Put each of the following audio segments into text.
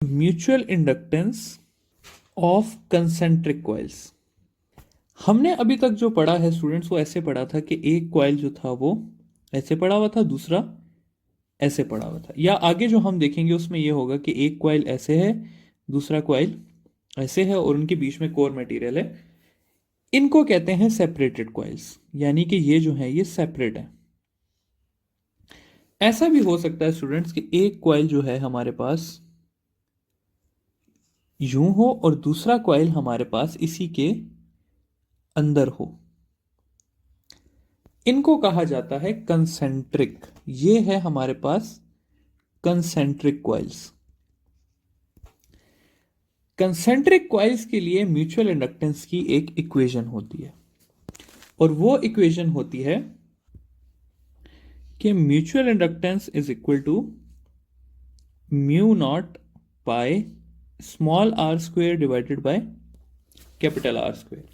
Mutual inductance of concentric coils. हमने अभी तक जो पढ़ा है स्टूडेंट्स, वो ऐसे पढ़ा था कि एक कॉइल जो था वो ऐसे पड़ा हुआ था, दूसरा ऐसे पड़ा हुआ था। या आगे जो हम देखेंगे उसमें ये होगा कि एक कॉइल ऐसे है, दूसरा कॉइल ऐसे है और उनके बीच में कोर मटेरियल है। इनको कहते हैं सेपरेटेड कॉइल्स, यानी कि ये जो है ये सेपरेट है। ऐसा भी हो सकता है स्टूडेंट्स कि एक कॉइल जो है हमारे पास यूं हो और दूसरा कॉइल हमारे पास इसी के अंदर हो। इनको कहा जाता है कंसेंट्रिक। ये है हमारे पास कंसेंट्रिक कॉइल्स। कंसेंट्रिक कॉइल्स के लिए म्यूचुअल इंडक्टेंस की एक इक्वेशन होती है और वो इक्वेशन होती है कि mutual inductance is equal to mu not by small R square divided by capital R square.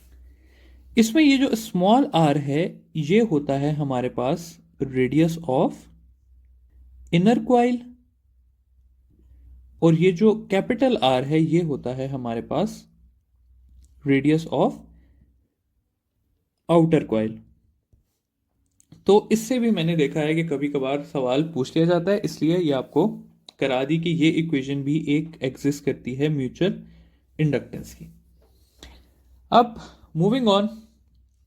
इसमें ये जो स्मॉल आर है ये होता है हमारे पास रेडियस ऑफ इनर कॉइल और ये जो कैपिटल आर है ये होता है हमारे पास रेडियस ऑफ आउटर कॉइल। तो इससे भी मैंने देखा है कि कभी कभार सवाल पूछ लिया जाता है, इसलिए ये आपको करा दी कि ये इक्वेशन भी एक एग्जिस्ट करती है म्यूचुअल इंडक्टेंस की। अब मूविंग ऑन,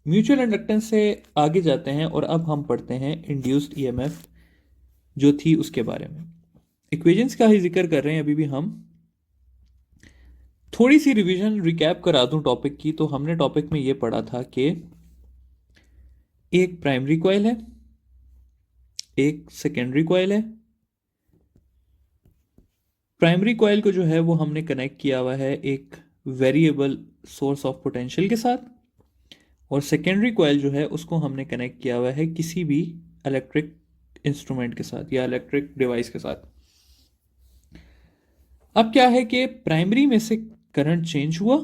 म्यूचुअल इंडक्टेंस से आगे जाते हैं और अब हम पढ़ते हैं इंड्यूस्ड ईएमएफ जो थी उसके बारे में। इक्वेशंस का ही जिक्र कर रहे हैं अभी भी हम। थोड़ी सी रिवीजन रिकैप करा दूं टॉपिक की, तो हमने टॉपिक में ये पढ़ा था कि एक प्राइमरी कॉइल है, एक सेकेंडरी कॉइल है। प्राइमरी कॉइल को जो है वो हमने कनेक्ट किया हुआ है एक वेरिएबल सोर्स ऑफ पोटेंशियल के साथ और सेकेंडरी कॉइल जो है उसको हमने कनेक्ट किया हुआ है किसी भी इलेक्ट्रिक इंस्ट्रूमेंट के साथ या इलेक्ट्रिक डिवाइस के साथ। अब क्या है कि प्राइमरी में से करंट चेंज हुआ,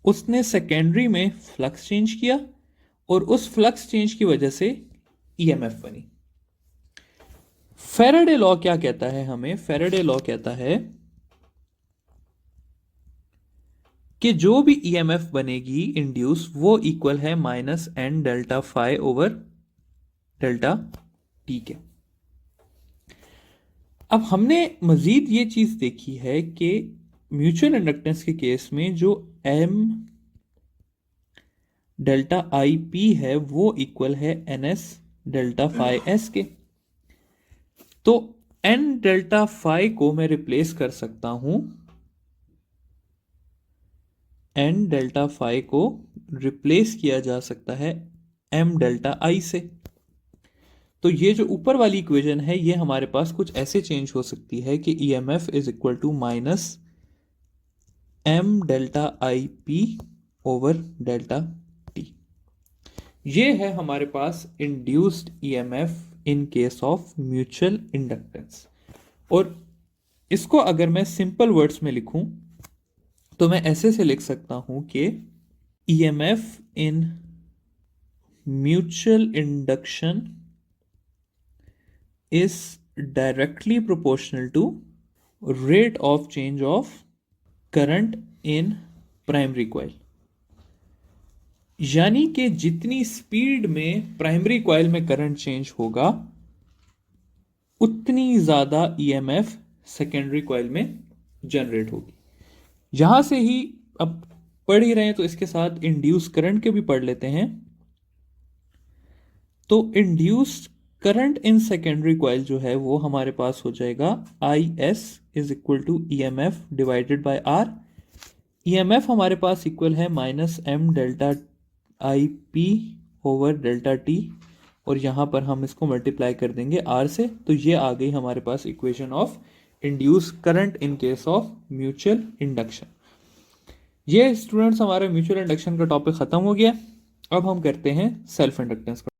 उसने सेकेंडरी में फ्लक्स चेंज किया और उस फ्लक्स चेंज की वजह से ईएमएफ बनी। फैराडे लॉ क्या कहता है हमें? फैराडे लॉ कहता है कि जो भी ईएमएफ बनेगी इंड्यूस वो इक्वल है minus N delta phi over delta T के। अब हमने मजीद ये चीज देखी है कि म्यूचुअल इंडक्टेंस के केस में जो एम डेल्टा आई पी है वो इक्वल है N S delta phi S के। तो एन डेल्टा फाई को मैं रिप्लेस कर सकता हूं, एन डेल्टा फाई को रिप्लेस किया जा सकता है एम डेल्टा आई से। तो ये जो ऊपर वाली इक्वेशन है ये हमारे पास कुछ ऐसे चेंज हो सकती है कि EMF is equal to minus M delta I P over delta T. ये है हमारे पास induced EMF in case of mutual inductance. और इसको अगर मैं सिंपल वर्ड्स में लिखूं तो मैं ऐसे से लिख सकता हूं कि EMF in mutual induction is directly proportional to rate of change of current in primary coil। यानी कि जितनी स्पीड में प्राइमरी कॉइल में करंट चेंज होगा उतनी ज्यादा ईएमएफ सेकेंडरी कॉइल में जनरेट होगी। यहां से ही अब पढ़ ही रहे हैं तो इसके साथ इंड्यूस करंट के भी पढ़ लेते हैं। तो induced current in secondary coil जो है वो हमारे पास हो जाएगा I S is equal to E M F divided by R. E M F हमारे पास इक्वल है minus M delta I P over delta T और यहां पर हम इसको मल्टीप्लाई कर देंगे आर से। तो ये आ गई हमारे पास equation of induce current in case of mutual induction. ये स्टूडेंट्स हमारा म्यूचुअल इंडक्शन का टॉपिक खत्म हो गया। अब हम करते हैं सेल्फ इंडक्टेंस का।